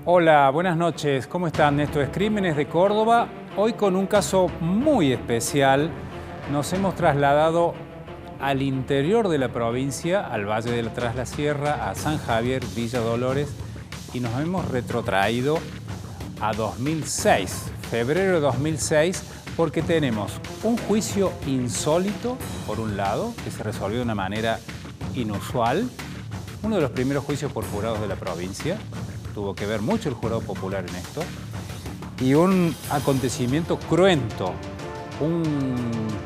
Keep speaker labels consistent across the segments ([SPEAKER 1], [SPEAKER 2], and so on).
[SPEAKER 1] Hola, buenas noches. ¿Cómo están? Esto es Crímenes de Córdoba. Hoy con un caso muy especial. Nos hemos trasladado al interior de la provincia, al Valle de Tras la Sierra, a San Javier, Villa Dolores, y nos hemos retrotraído a 2006, febrero de 2006, porque tenemos un juicio insólito, por un lado, que se resolvió de una manera inusual, uno de los primeros juicios por jurados de la provincia. Tuvo que ver mucho el jurado popular en esto. Y un acontecimiento cruento, un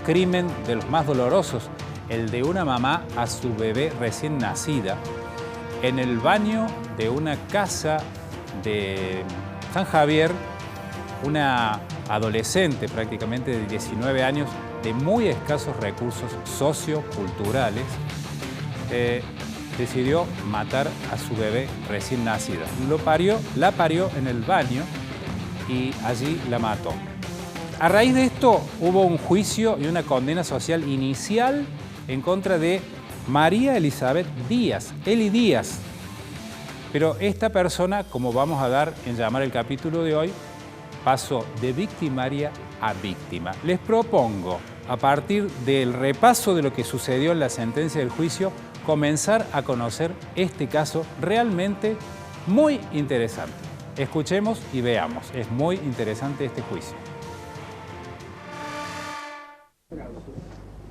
[SPEAKER 1] crimen de los más dolorosos, el de una mamá a su bebé recién nacida en el baño de una casa de San Javier, una adolescente prácticamente de 19 años, de muy escasos recursos socioculturales, decidió matar a su bebé recién nacida. La parió en el baño y allí la mató. A raíz de esto hubo un juicio y una condena social inicial en contra de María Elizabeth Díaz, Eli Díaz. Pero esta persona, como vamos a dar en llamar el capítulo de hoy, pasó de victimaria a víctima. Les propongo, a partir del repaso de lo que sucedió en la sentencia del juicio, comenzar a conocer este caso realmente muy interesante. Escuchemos y veamos. Es muy interesante este juicio.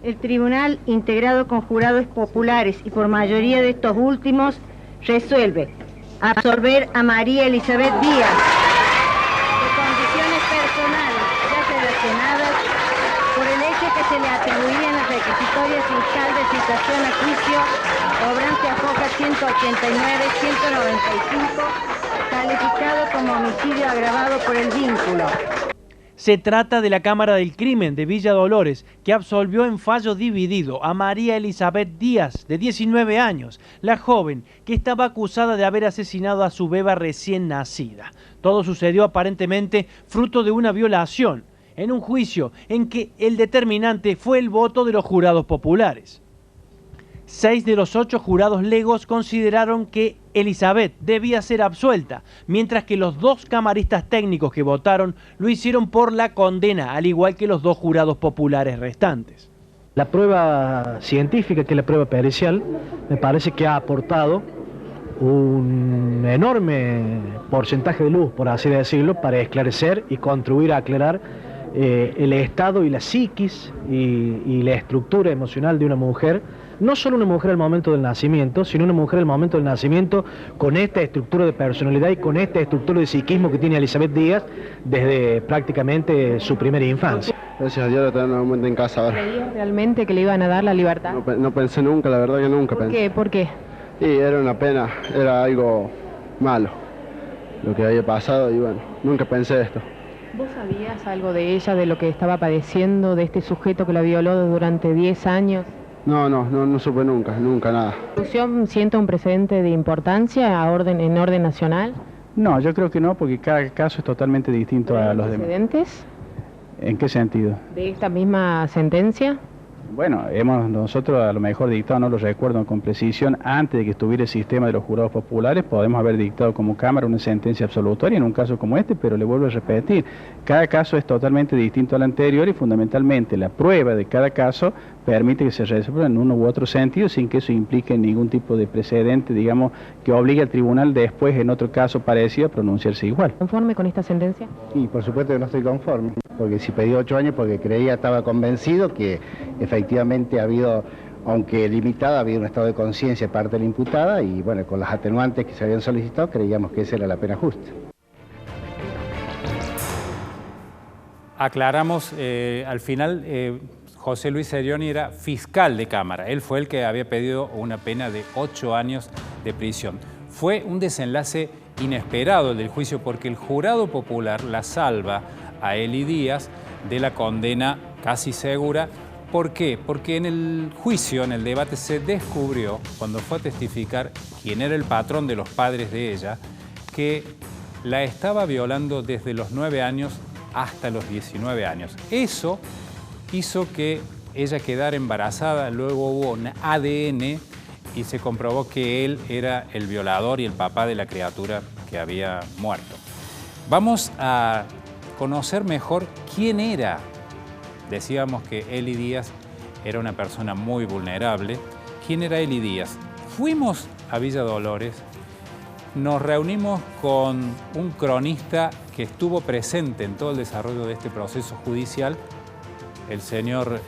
[SPEAKER 2] El tribunal, integrado con jurados populares y por mayoría de estos últimos, resuelve absolver a María Elizabeth Díaz de condiciones personales ya relacionadas por el hecho que se le atribuían las requisitorias fiscal de citación a juicio obrante a foja 189-195, calificado como homicidio agravado por el vínculo.
[SPEAKER 3] Se trata de la Cámara del Crimen de Villa Dolores, que absolvió en fallo dividido a María Elizabeth Díaz, de 19 años, la joven que estaba acusada de haber asesinado a su beba recién nacida. Todo sucedió aparentemente fruto de una violación, en un juicio en que el determinante fue el voto de los jurados populares. 6 de los 8 jurados legos consideraron que Elizabeth debía ser absuelta, mientras que los 2 camaristas técnicos que votaron lo hicieron por la condena, al igual que los 2 jurados populares restantes.
[SPEAKER 4] La prueba científica, que es la prueba pericial, me parece que ha aportado un enorme porcentaje de luz, por así decirlo, para esclarecer y contribuir a aclarar el estado y la psiquis y la estructura emocional de una mujer. No solo una mujer al momento del nacimiento, sino una mujer al momento del nacimiento con esta estructura de personalidad y con esta estructura de psiquismo que tiene Elizabeth Díaz desde prácticamente su primera infancia.
[SPEAKER 5] Gracias a Dios de tener nuevamente en casa ahora.
[SPEAKER 2] ¿Creías realmente que le iban a dar la libertad?
[SPEAKER 5] No pensé nunca, la verdad que nunca pensé.
[SPEAKER 2] ¿Por qué? ¿Por qué?
[SPEAKER 5] Y era una pena, era algo malo lo que había pasado y bueno, nunca pensé esto.
[SPEAKER 2] ¿Vos sabías algo de ella, de lo que estaba padeciendo, de este sujeto que la violó durante 10 años?
[SPEAKER 5] No supe nunca nada.
[SPEAKER 2] ¿La institución siente un precedente de importancia en orden nacional?
[SPEAKER 6] No, yo creo que no, porque cada caso es totalmente distinto a los demás.
[SPEAKER 2] ¿Precedentes?
[SPEAKER 6] ¿En qué sentido?
[SPEAKER 2] ¿De esta misma sentencia?
[SPEAKER 6] Bueno, hemos nosotros a lo mejor dictado, no lo recuerdo con precisión, antes de que estuviera el sistema de los jurados populares, podemos haber dictado como Cámara una sentencia absolutoria en un caso como este, pero le vuelvo a repetir, cada caso es totalmente distinto al anterior y fundamentalmente la prueba de cada caso permite que se resuelva en uno u otro sentido sin que eso implique ningún tipo de precedente, digamos, que obligue al tribunal después en otro caso parecido a pronunciarse igual.
[SPEAKER 2] ¿Conforme con esta sentencia?
[SPEAKER 7] Y por supuesto que no estoy conforme, porque si pedí 8 años porque estaba convencido que efectivamente ha habido, aunque limitada, había un estado de conciencia de parte de la imputada y bueno, con las atenuantes que se habían solicitado creíamos que esa era la pena justa.
[SPEAKER 1] Aclaramos, al final José Luis Serioni era fiscal de Cámara. Él fue el que había pedido una pena de 8 años de prisión. Fue un desenlace inesperado el del juicio porque el jurado popular la salva a Eli Díaz de la condena casi segura. ¿Por qué? Porque en el juicio, en el debate, se descubrió, cuando fue a testificar quién era el patrón de los padres de ella, que la estaba violando desde los 9 años hasta los 19 años. Eso hizo que ella quedara embarazada, luego hubo un ADN y se comprobó que él era el violador y el papá de la criatura que había muerto. Vamos a conocer mejor quién era. Decíamos que Eli Díaz era una persona muy vulnerable. ¿Quién era Eli Díaz? Fuimos a Villa Dolores, nos reunimos con un cronista que estuvo presente en todo el desarrollo de este proceso judicial, el señor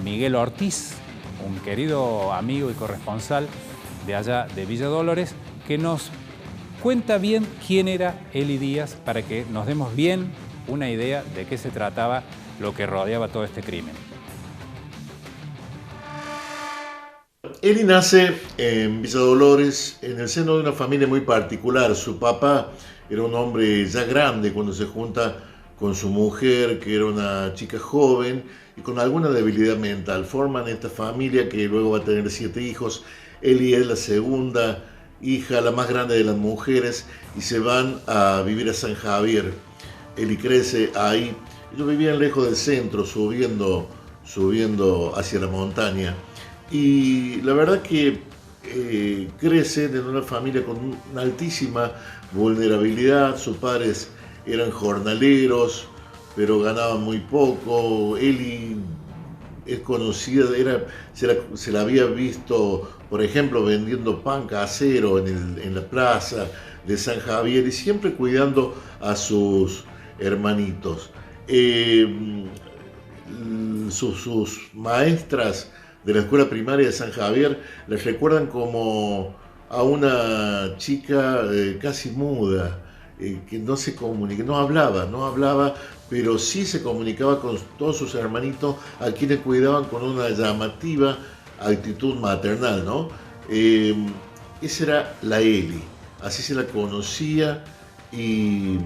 [SPEAKER 1] Miguel Ortiz, un querido amigo y corresponsal de allá de Villa Dolores, que nos cuenta bien quién era Eli Díaz para que nos demos bien una idea de qué se trataba lo que rodeaba todo este crimen.
[SPEAKER 8] Eli nace en Villa Dolores en el seno de una familia muy particular. Su papá era un hombre ya grande cuando se junta con su mujer, que era una chica joven y con alguna debilidad mental. Forman esta familia que luego va a tener 7 hijos. Eli es la segunda hija, la más grande de las mujeres, y se van a vivir a San Javier. Eli crece ahí. Ellos vivían lejos del centro, subiendo hacia la montaña. Y la verdad que crecen en una familia con una altísima vulnerabilidad. Sus padres eran jornaleros, pero ganaban muy poco. Eli es conocida, se la había visto, por ejemplo, vendiendo pan casero en la plaza de San Javier y siempre cuidando a sus hermanitos. Sus maestras de la escuela primaria de San Javier les recuerdan como a una chica casi muda, que no se comunica, no hablaba, pero sí se comunicaba con todos sus hermanitos, a quienes cuidaban con una llamativa actitud maternal, ¿no? Esa era la Eli, así se la conocía y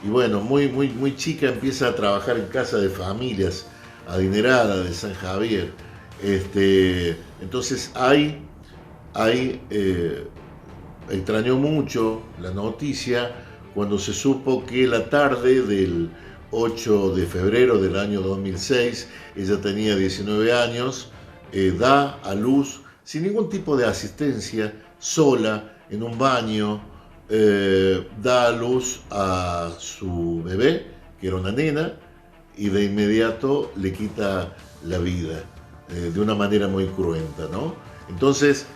[SPEAKER 8] bueno, muy chica empieza a trabajar en casa de familias adineradas de San Javier. Entonces ahí extrañó mucho la noticia cuando se supo que la tarde del 8 de febrero del año 2006, ella tenía 19 años, da a luz sin ningún tipo de asistencia, sola, en un baño, da a luz a su bebé, que era una nena, y de inmediato le quita la vida, de una manera muy cruenta, ¿no? Entonces,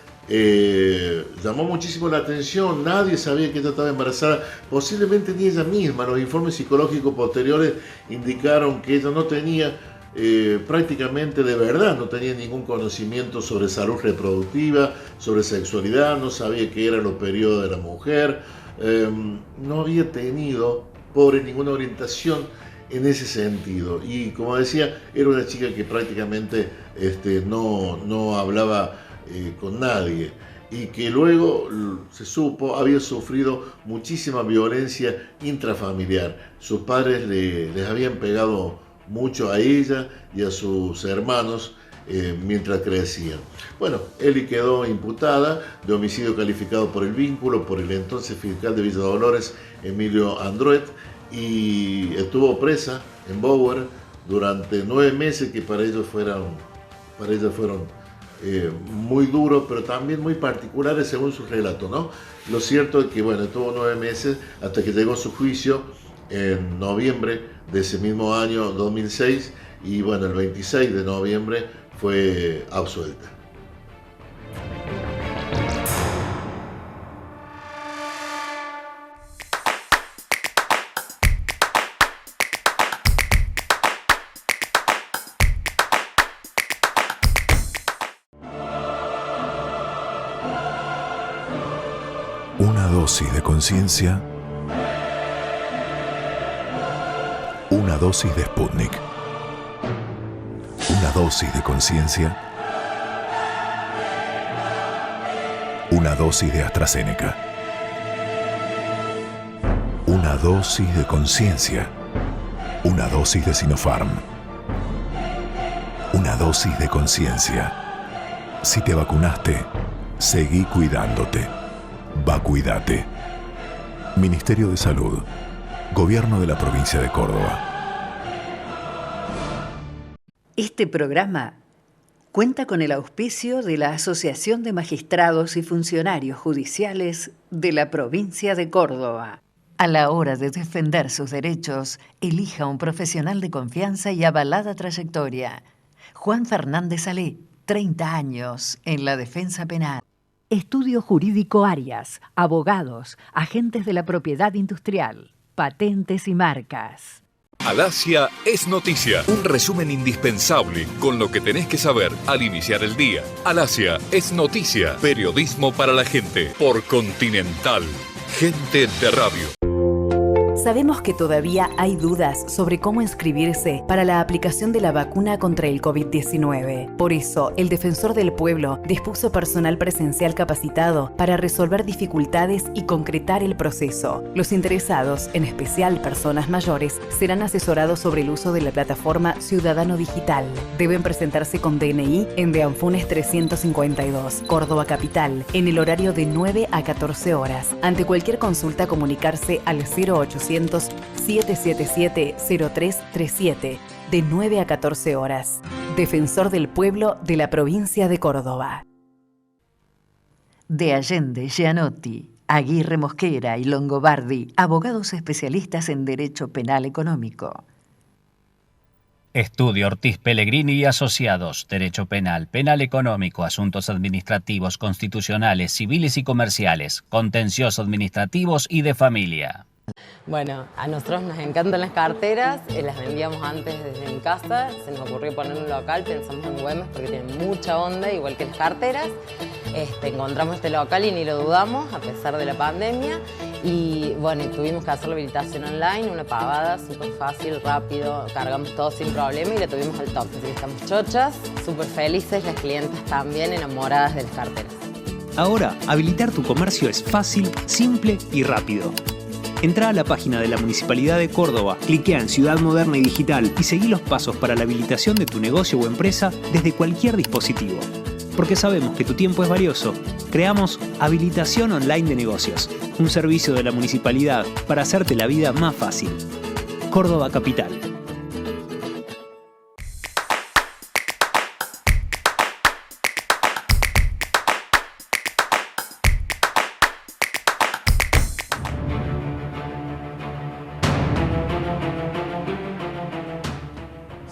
[SPEAKER 8] llamó muchísimo la atención, nadie sabía que ella estaba embarazada, posiblemente ni ella misma. Los informes psicológicos posteriores indicaron que ella no tenía, prácticamente de verdad, no tenía ningún conocimiento sobre salud reproductiva, sobre sexualidad, no sabía qué eran los periodos de la mujer, no había tenido, pobre, ninguna orientación en ese sentido. Y como decía, era una chica que prácticamente no hablaba con nadie, y que luego se supo había sufrido muchísima violencia intrafamiliar. Sus padres les habían pegado mucho a ella y a sus hermanos mientras crecían. Bueno, Eli quedó imputada de homicidio calificado por el vínculo por el entonces fiscal de Villa Dolores, Emilio Andruet, y estuvo presa en Bower durante 9 meses, que para ella fueron muy duros, pero también muy particulares según su relato, ¿no? Lo cierto es que, bueno, estuvo 9 meses hasta que llegó su juicio en noviembre de ese mismo año 2006, y bueno, el 26 de noviembre fue absuelta.
[SPEAKER 9] Una dosis de conciencia, una dosis de Sputnik. Una dosis de conciencia, una dosis de AstraZeneca. dosis de conciencia. Una dosis de Sinopharm. Una dosis de conciencia. Si te vacunaste, seguí cuidándote. Vacuídate. Ministerio de Salud. Gobierno de la Provincia de Córdoba.
[SPEAKER 10] Este programa cuenta con el auspicio de la Asociación de Magistrados y Funcionarios Judiciales de la Provincia de Córdoba. A la hora de defender sus derechos, elija un profesional de confianza y avalada trayectoria. Juan Fernández Salé, 30 años en la defensa penal. Estudio Jurídico Arias, abogados, agentes de la propiedad industrial, patentes y marcas.
[SPEAKER 11] Alasia es noticia, un resumen indispensable con lo que tenés que saber al iniciar el día. Alasia es noticia, periodismo para la gente, por Continental, gente de radio.
[SPEAKER 12] Sabemos que todavía hay dudas sobre cómo inscribirse para la aplicación de la vacuna contra el COVID-19. Por eso, el Defensor del Pueblo dispuso personal presencial capacitado para resolver dificultades y concretar el proceso. Los interesados, en especial personas mayores, serán asesorados sobre el uso de la plataforma Ciudadano Digital. Deben presentarse con DNI en De Anfunes 352, Córdoba Capital, en el horario de 9 a 14 horas. Ante cualquier consulta, comunicarse al 0800-777-0337, de 9 a 14 horas. Defensor del Pueblo de la Provincia de Córdoba.
[SPEAKER 10] De Allende, Gianotti, Aguirre Mosquera y Longobardi, abogados especialistas en Derecho Penal Económico.
[SPEAKER 13] Estudio Ortiz Pellegrini y Asociados, Derecho Penal, Penal Económico, Asuntos Administrativos, Constitucionales, Civiles y Comerciales, Contenciosos Administrativos y de Familia.
[SPEAKER 14] Bueno, a nosotros nos encantan las carteras, las vendíamos antes desde en casa, se nos ocurrió poner un local, pensamos en Güemes porque tiene mucha onda, igual que las carteras. Encontramos este local y ni lo dudamos, a pesar de la pandemia. Y bueno, tuvimos que hacer la habilitación online, una pavada, súper fácil, rápido, cargamos todo sin problema y la tuvimos al top. Así que estamos chochas, súper felices, las clientas también enamoradas de las carteras.
[SPEAKER 15] Ahora, habilitar tu comercio es fácil, simple y rápido. Entrá a la página de la Municipalidad de Córdoba, cliquea en Ciudad Moderna y Digital y seguí los pasos para la habilitación de tu negocio o empresa desde cualquier dispositivo. Porque sabemos que tu tiempo es valioso, creamos Habilitación Online de Negocios, un servicio de la Municipalidad para hacerte la vida más fácil. Córdoba Capital.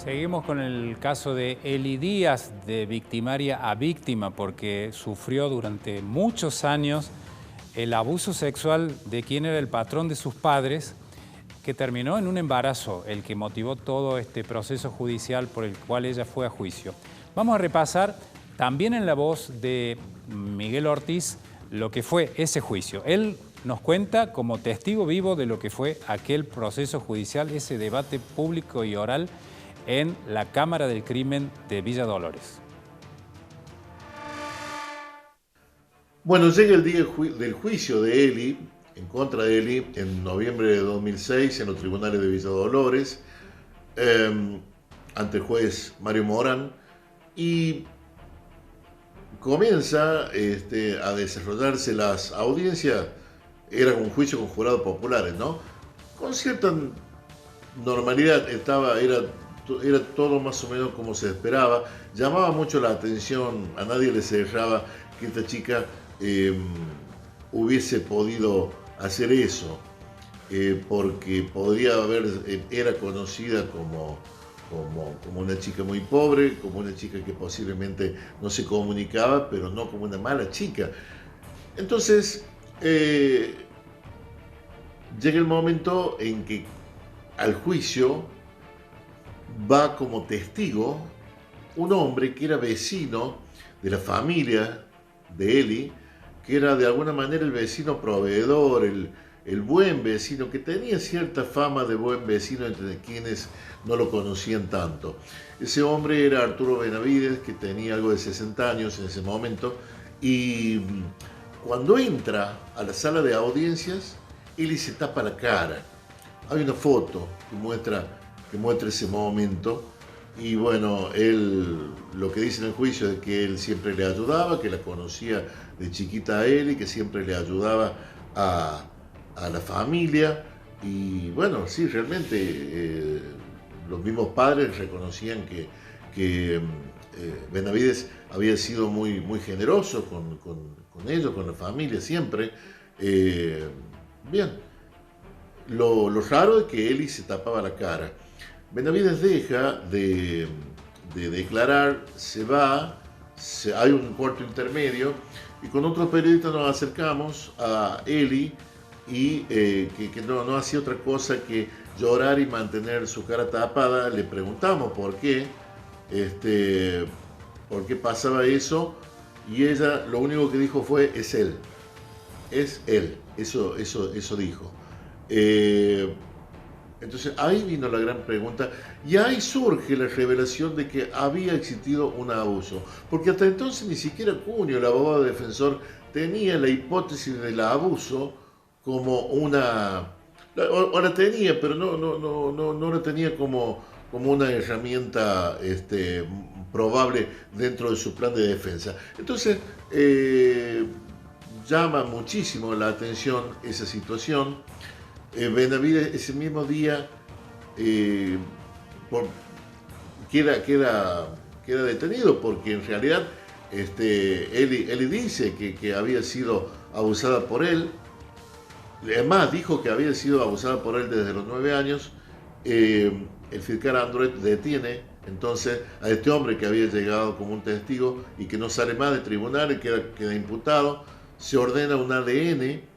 [SPEAKER 1] Seguimos con el caso de Eli Díaz, de victimaria a víctima, porque sufrió durante muchos años el abuso sexual de quien era el patrón de sus padres, que terminó en un embarazo, el que motivó todo este proceso judicial por el cual ella fue a juicio. Vamos a repasar también en la voz de Miguel Ortiz lo que fue ese juicio. Él nos cuenta como testigo vivo de lo que fue aquel proceso judicial, ese debate público y oral en la Cámara del Crimen de Villa Dolores.
[SPEAKER 8] Bueno, llega el día del juicio de Eli, en contra de Eli, en noviembre de 2006, en los tribunales de Villa Dolores, ante el juez Mario Morán, y comienza a desarrollarse las audiencias. Era un juicio con jurados populares, ¿no? Con cierta normalidad, era todo más o menos como se esperaba. Llamaba mucho la atención, a nadie le cerraba que esta chica hubiese podido hacer eso, porque era conocida como una chica muy pobre, como una chica que posiblemente no se comunicaba, pero no como una mala chica. Entonces, llega el momento en que al juicio va como testigo un hombre que era vecino de la familia de Eli, que era de alguna manera el vecino proveedor, el buen vecino, que tenía cierta fama de buen vecino entre quienes no lo conocían tanto. Ese hombre era Arturo Benavides, que tenía algo de 60 años en ese momento, y cuando entra a la sala de audiencias, Eli se tapa la cara. hay una foto que muestra ese momento. Y bueno, él lo que dice en el juicio es que él siempre le ayudaba, que la conocía de chiquita a él y que siempre le ayudaba a la familia. Y bueno, sí, realmente los mismos padres reconocían que Benavides había sido muy, muy generoso con ellos, con la familia, siempre. Bien, lo raro es que Eli se tapaba la cara. Benavides deja de declarar, se va, hay un cuarto intermedio y con otros periodistas nos acercamos a Eli y que no hacía otra cosa que llorar y mantener su cara tapada. Le preguntamos por qué pasaba eso y ella lo único que dijo fue es él, eso dijo. Entonces ahí vino la gran pregunta y ahí surge la revelación de que había existido un abuso, porque hasta entonces ni siquiera Cunio, el abogado defensor, tenía la hipótesis del abuso como una... O la tenía, pero no la tenía como una herramienta probable dentro de su plan de defensa. Entonces llama muchísimo la atención esa situación. Benavides ese mismo día queda detenido porque en realidad Eli dice que había sido abusada por él. Además dijo que había sido abusada por él desde los 9 años. El fiscal Android detiene entonces a este hombre que había llegado como un testigo y que no sale más de tribunal y queda imputado. Se ordena un ADN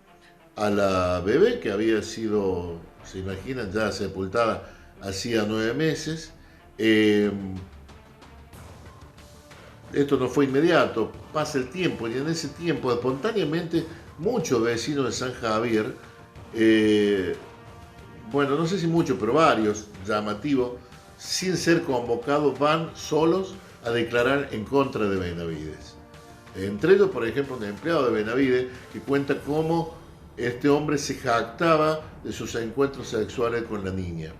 [SPEAKER 8] a la bebé que había sido, se imaginan, ya sepultada hacía 9 meses. Esto no fue inmediato, pasa el tiempo y en ese tiempo espontáneamente muchos vecinos de San Javier, bueno, no sé si muchos, pero varios, llamativos, sin ser convocados, van solos a declarar en contra de Benavides. Entre ellos, por ejemplo, un empleado de Benavides que cuenta cómo este hombre se jactaba de sus encuentros sexuales con la niña.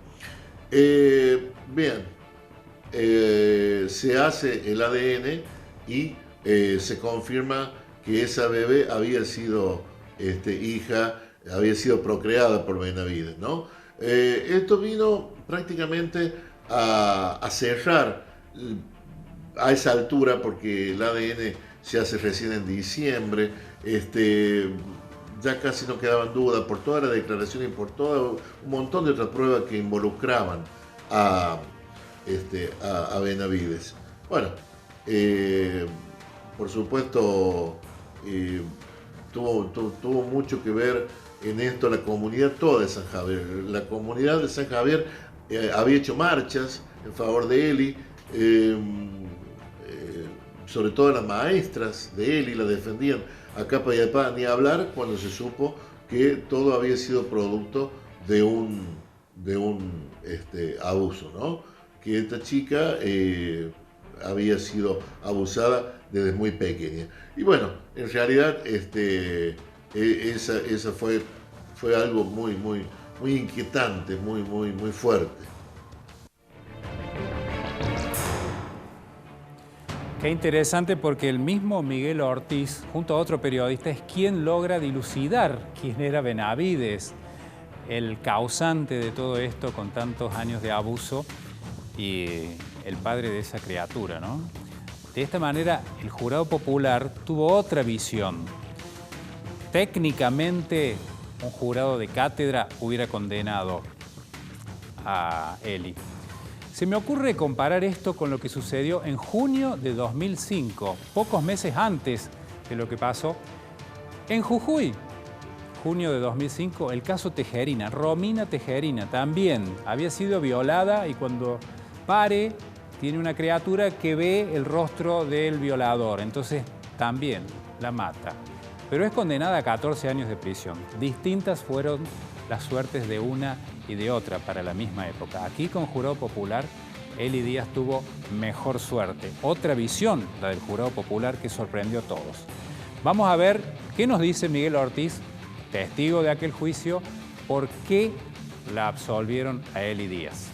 [SPEAKER 8] Se hace el ADN y se confirma que esa bebé había sido había sido procreada por Benavides, ¿no? Esto vino prácticamente a cerrar a esa altura porque el ADN se hace recién en diciembre. Ya casi no quedaban dudas por toda la declaración y por todo un montón de otras pruebas que involucraban a Benavides. Bueno, por supuesto, tuvo mucho que ver en esto la comunidad toda de San Javier. La comunidad de San Javier había hecho marchas en favor de Eli, sobre todo las maestras de Eli la defendían a capa y espada, ni hablar cuando se supo que todo había sido producto de un abuso, ¿no? Que esta chica había sido abusada desde muy pequeña. Y bueno, en realidad esa fue algo muy inquietante, muy fuerte.
[SPEAKER 1] Qué interesante, porque el mismo Miguel Ortiz, junto a otro periodista, es quien logra dilucidar quién era Benavides, el causante de todo esto con tantos años de abuso y el padre de esa criatura, ¿no? De esta manera, el jurado popular tuvo otra visión. Técnicamente, un jurado de cátedra hubiera condenado a Eli. Se me ocurre comparar esto con lo que sucedió en junio de 2005, pocos meses antes de lo que pasó en Jujuy. Junio de 2005, el caso Tejerina, Romina Tejerina, también había sido violada y cuando pare tiene una criatura que ve el rostro del violador, entonces también la mata. Pero es condenada a 14 años de prisión. Distintas fueron las suertes de una y de otra para la misma época. Aquí con jurado popular, Eli Díaz tuvo mejor suerte. Otra visión, la del jurado popular, que sorprendió a todos. Vamos a ver qué nos dice Miguel Ortiz, testigo de aquel juicio, por qué la absolvieron a Eli Díaz.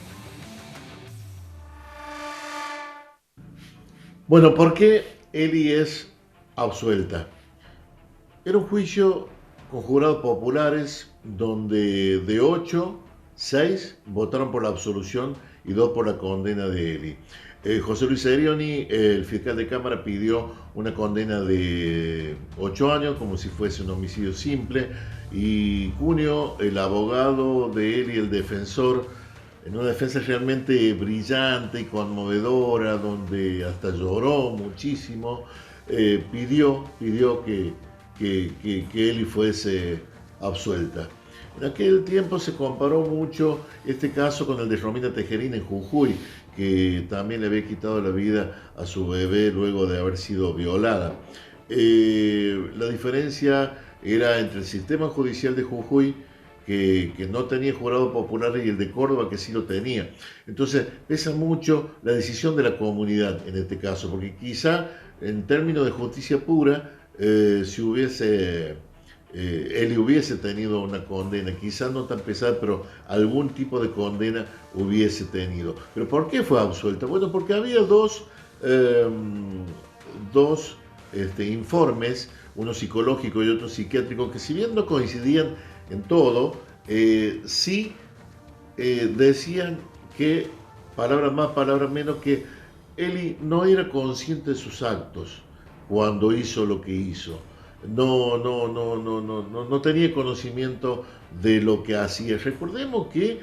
[SPEAKER 8] Bueno, ¿por qué Eli es absuelta? Era un juicio con jurados populares donde de 8, 6 votaron por la absolución y 2 por la condena de Eli. José Luis Serioni, el fiscal de Cámara, pidió una condena de 8 años como si fuese un homicidio simple, y Cuneo, el abogado de Eli, el defensor, en una defensa realmente brillante y conmovedora, donde hasta lloró muchísimo, pidió que Eli fuese absuelta. En aquel tiempo se comparó mucho este caso con el de Romina Tejerín en Jujuy, que también le había quitado la vida a su bebé luego de haber sido violada. La diferencia era entre el sistema judicial de Jujuy, que no tenía jurados populares, y el de Córdoba, que sí lo tenía. Entonces pesa mucho la decisión de la comunidad en este caso, porque quizá en términos de justicia pura, si Eli hubiese tenido una condena, quizás no tan pesada, pero algún tipo de condena hubiese tenido. ¿Pero por qué fue absuelta? Bueno, porque había dos informes, uno psicológico y otro psiquiátrico, que si bien no coincidían en todo, sí decían que, palabras más, palabras menos, que Eli no era consciente de sus actos cuando hizo lo que hizo. No tenía conocimiento de lo que hacía. Recordemos que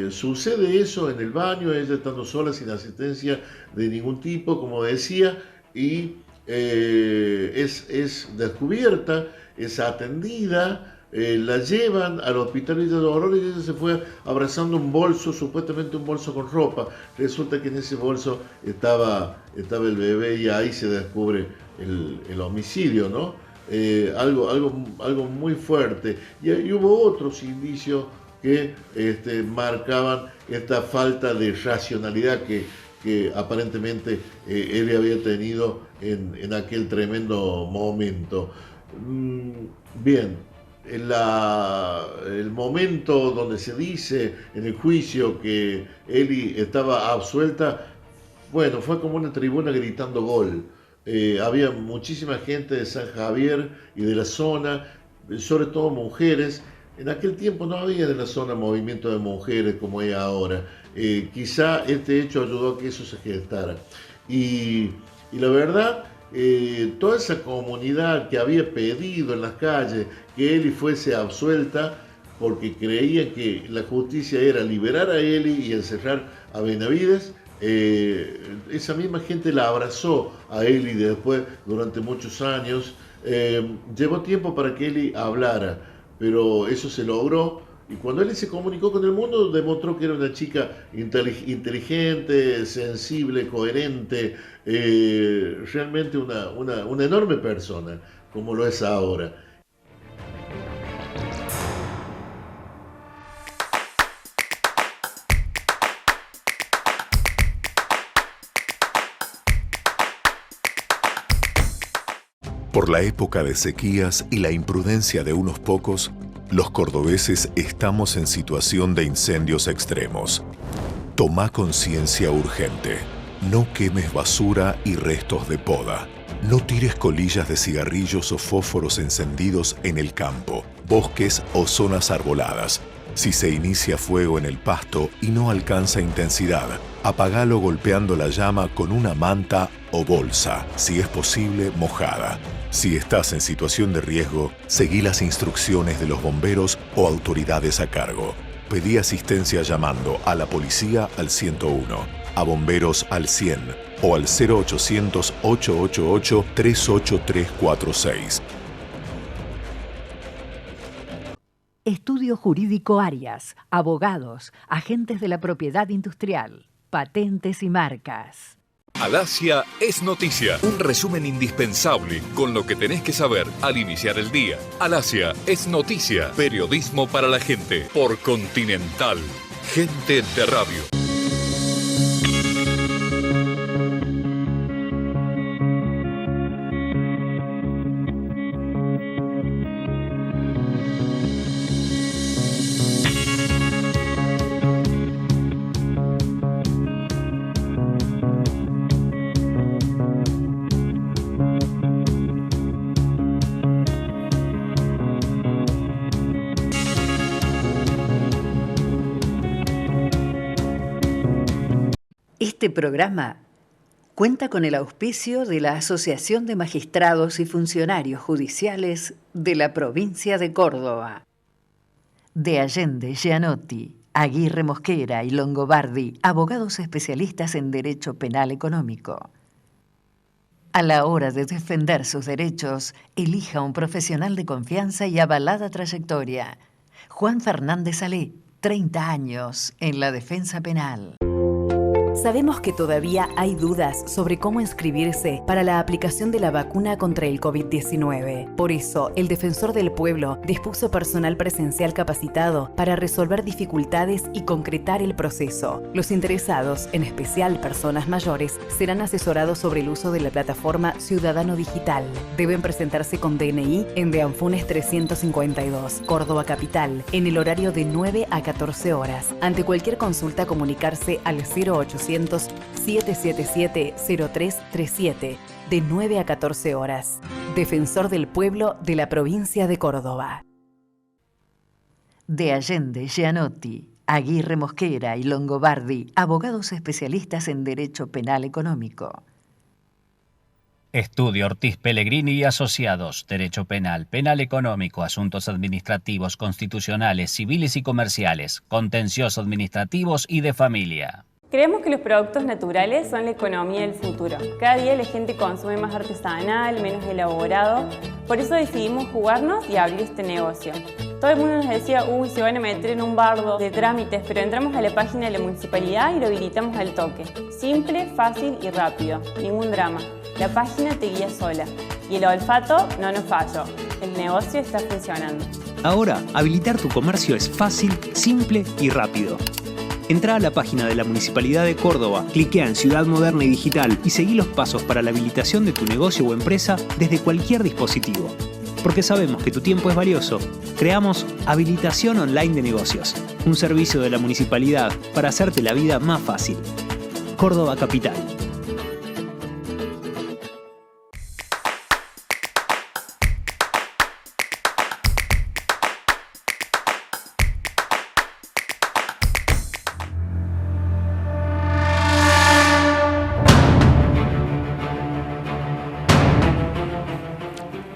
[SPEAKER 8] sucede eso en el baño, ella estando sola, sin asistencia de ningún tipo, como decía, y es descubierta, es atendida, la llevan al hospital Villa Dolores y ella se fue abrazando un bolso, supuestamente un bolso con ropa. Resulta que en ese bolso estaba el bebé, y ahí se descubre el homicidio, ¿no? Algo muy fuerte. Y hubo otros indicios que marcaban esta falta de racionalidad que aparentemente él había tenido en aquel tremendo momento. Bien, el momento donde se dice en el juicio que Eli estaba absuelta, bueno, fue como una tribuna gritando gol. Había muchísima gente de San Javier y de la zona, sobre todo mujeres. En aquel tiempo no había en la zona movimiento de mujeres como hay ahora. Quizá este hecho ayudó a que eso se gestara. Y la verdad, toda esa comunidad que había pedido en las calles que Eli fuese absuelta, porque creía que la justicia era liberar a Eli y encerrar a Benavides, esa misma gente la abrazó a Eli después durante muchos años. Llevó tiempo para que Eli hablara, pero eso se logró, y cuando Eli se comunicó con el mundo demostró que era una chica inteligente, sensible, coherente, realmente una enorme persona, como lo es ahora.
[SPEAKER 9] Por la época de sequías y la imprudencia de unos pocos, los cordobeses estamos en situación de incendios extremos. Tomá conciencia urgente. No quemes basura y restos de poda. No tires colillas de cigarrillos o fósforos encendidos en el campo, bosques o zonas arboladas. Si se inicia fuego en el pasto y no alcanza intensidad, apagalo golpeando la llama con una manta o bolsa, si es posible mojada. Si estás en situación de riesgo, seguí las instrucciones de los bomberos o autoridades a cargo. Pedí asistencia llamando a la policía al 101, a bomberos al 100 o al 0800-888-38346.
[SPEAKER 10] Estudio Jurídico Arias, abogados, agentes de la propiedad industrial, patentes y marcas.
[SPEAKER 11] Alasia es noticia, un resumen indispensable con lo que tenés que saber al iniciar el día. Alasia es noticia, periodismo para la gente, por Continental, gente de radio.
[SPEAKER 10] Este programa cuenta con el auspicio de la Asociación de Magistrados y Funcionarios Judiciales de la provincia de Córdoba. De Allende, Gianotti, Aguirre Mosquera y Longobardi, abogados especialistas en Derecho Penal Económico. A la hora de defender sus derechos, elija un profesional de confianza y avalada trayectoria. Juan Fernández Salé, 30 años en la defensa penal.
[SPEAKER 12] Sabemos que todavía hay dudas sobre cómo inscribirse para la aplicación de la vacuna contra el COVID-19. Por eso, el Defensor del Pueblo dispuso personal presencial capacitado para resolver dificultades y concretar el proceso. Los interesados, en especial personas mayores, serán asesorados sobre el uso de la plataforma Ciudadano Digital. Deben presentarse con DNI en de Anfunes 352, Córdoba Capital, en el horario de 9 a 14 horas. Ante cualquier consulta, comunicarse al 0800-777-0337, de 9 a 14 horas. Defensor del Pueblo de la provincia de Córdoba.
[SPEAKER 10] De Allende, Gianotti, Aguirre Mosquera y Longobardi, abogados especialistas en Derecho Penal Económico.
[SPEAKER 13] Estudio Ortiz Pellegrini y Asociados, Derecho Penal, Penal Económico, Asuntos Administrativos, Constitucionales, Civiles y Comerciales, Contencioso Administrativos y de Familia.
[SPEAKER 16] Creemos que los productos naturales son la economía del futuro. Cada día la gente consume más artesanal, menos elaborado. Por eso decidimos jugarnos y abrir este negocio. Todo el mundo nos decía, uy, se van a meter en un bardo de trámites, pero entramos a la página de la municipalidad y lo habilitamos al toque. Simple, fácil y rápido. Ningún drama. La página te guía sola. Y el olfato no nos falló. El negocio está funcionando.
[SPEAKER 15] Ahora, habilitar tu comercio es fácil, simple y rápido. Entrá a la página de la Municipalidad de Córdoba, cliquea en Ciudad Moderna y Digital y seguí los pasos para la habilitación de tu negocio o empresa desde cualquier dispositivo. Porque sabemos que tu tiempo es valioso, creamos Habilitación Online de Negocios, un servicio de la Municipalidad para hacerte la vida más fácil. Córdoba Capital.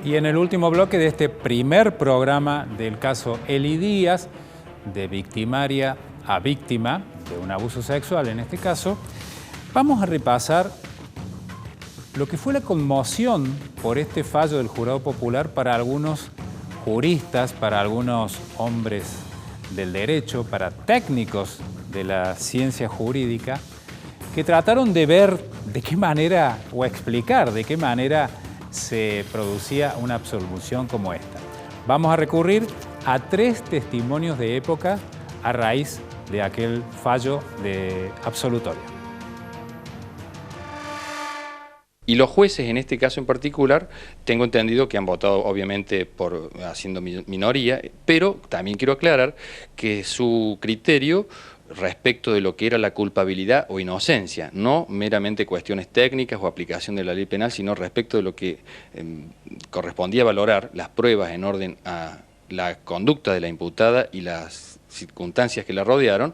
[SPEAKER 1] Y en el último bloque de este primer programa del caso Eli Díaz, de victimaria a víctima de un abuso sexual en este caso, vamos a repasar lo que fue la conmoción por este fallo del jurado popular para algunos juristas, para algunos hombres del derecho, para técnicos de la ciencia jurídica, que trataron de ver de qué manera, o explicar de qué manera se producía una absolución como esta. Vamos a recurrir a 3 testimonios de época a raíz de aquel fallo de absolutorio.
[SPEAKER 17] Y los jueces, en este caso en particular, tengo entendido que han votado obviamente por haciendo minoría, pero también quiero aclarar que su criterio respecto de lo que era la culpabilidad o inocencia, no meramente cuestiones técnicas o aplicación de la ley penal, sino respecto de lo que correspondía valorar las pruebas en orden a la conducta de la imputada y las circunstancias que la rodearon,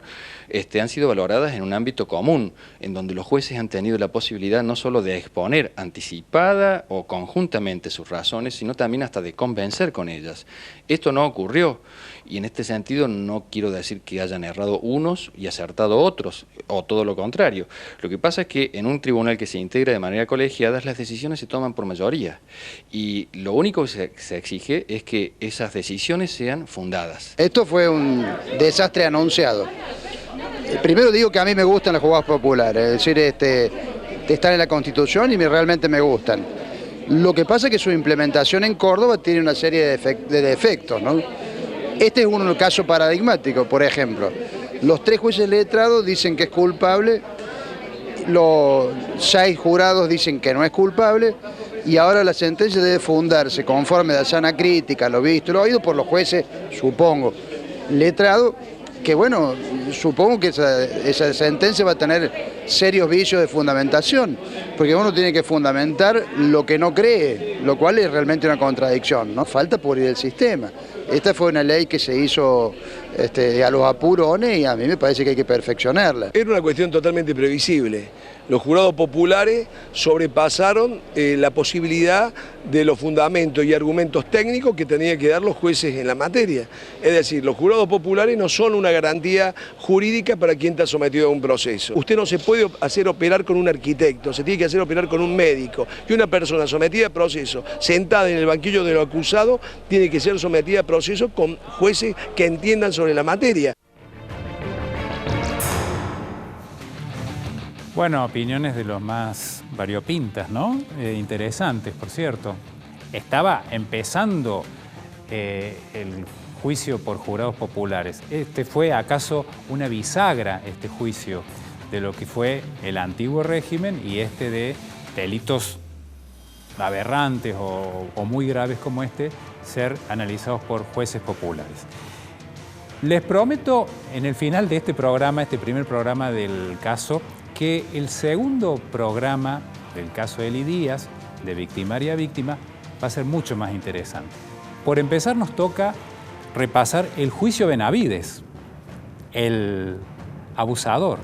[SPEAKER 17] han sido valoradas en un ámbito común, en donde los jueces han tenido la posibilidad no solo de exponer anticipada o conjuntamente sus razones, sino también hasta de convencer con ellas. Esto no ocurrió, y en este sentido no quiero decir que hayan errado unos y acertado otros, o todo lo contrario. Lo que pasa es que en un tribunal que se integra de manera colegiada, las decisiones se toman por mayoría, y lo único que se exige es que esas decisiones sean fundadas.
[SPEAKER 18] Esto fue un desastre anunciado. Primero digo que a mí me gustan los jugados populares, es decir, están en la Constitución y realmente me gustan. Lo que pasa es que su implementación en Córdoba tiene una serie de defectos, ¿no? Este es un caso paradigmático, por ejemplo. Los 3 jueces letrados dicen que es culpable, los 6 jurados dicen que no es culpable, y ahora la sentencia debe fundarse conforme a la sana crítica, lo visto y lo oído por los jueces, supongo, letrados, que bueno, supongo que esa sentencia va a tener serios vicios de fundamentación, porque uno tiene que fundamentar lo que no cree, lo cual es realmente una contradicción, ¿no? Falta pulir el sistema. Esta fue una ley que se hizo a los apurones, y a mí me parece que hay que perfeccionarla.
[SPEAKER 19] Era una cuestión totalmente previsible. Los jurados populares sobrepasaron la posibilidad de los fundamentos y argumentos técnicos que tenían que dar los jueces en la materia. Es decir, los jurados populares no son una garantía jurídica para quien está sometido a un proceso. Usted no se puede hacer operar con un arquitecto, se tiene que hacer operar con un médico. Y una persona sometida a proceso, sentada en el banquillo de los acusados, tiene que ser sometida a proceso con jueces que entiendan sobre la materia.
[SPEAKER 1] Bueno, opiniones de los más variopintas, ¿no? Interesantes, por cierto. Estaba empezando el juicio por jurados populares. ¿Este fue acaso una bisagra, este juicio, de lo que fue el antiguo régimen y este de delitos aberrantes o muy graves como este, ser analizados por jueces populares? Les prometo en el final de este programa, este primer programa del caso, que el segundo programa del caso Eli Díaz, de victimaria a víctima, va a ser mucho más interesante. Por empezar, nos toca repasar el juicio Benavides, el abusador.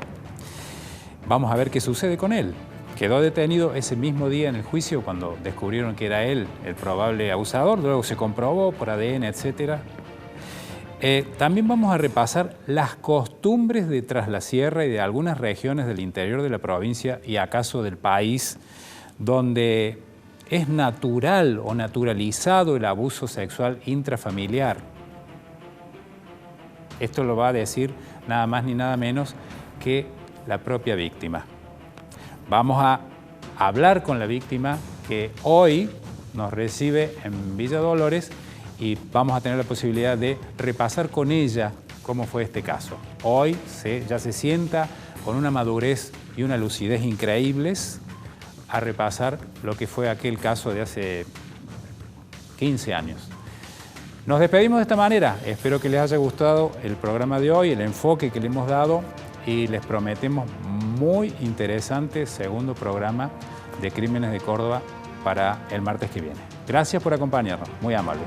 [SPEAKER 1] Vamos a ver qué sucede con él. Quedó detenido ese mismo día en el juicio cuando descubrieron que era él el probable abusador, luego se comprobó por ADN, etcétera. También vamos a repasar las costumbres de Traslasierra y de algunas regiones del interior de la provincia y acaso del país, donde es natural o naturalizado el abuso sexual intrafamiliar. Esto lo va a decir nada más ni nada menos que la propia víctima. Vamos a hablar con la víctima que hoy nos recibe en Villa Dolores y vamos a tener la posibilidad de repasar con ella cómo fue este caso. Hoy ya se sienta con una madurez y una lucidez increíbles a repasar lo que fue aquel caso de hace 15 años. Nos despedimos de esta manera. Espero que les haya gustado el programa de hoy, el enfoque que le hemos dado, y les prometemos muy interesante segundo programa de Crímenes de Córdoba para el martes que viene. Gracias por acompañarnos, muy amables.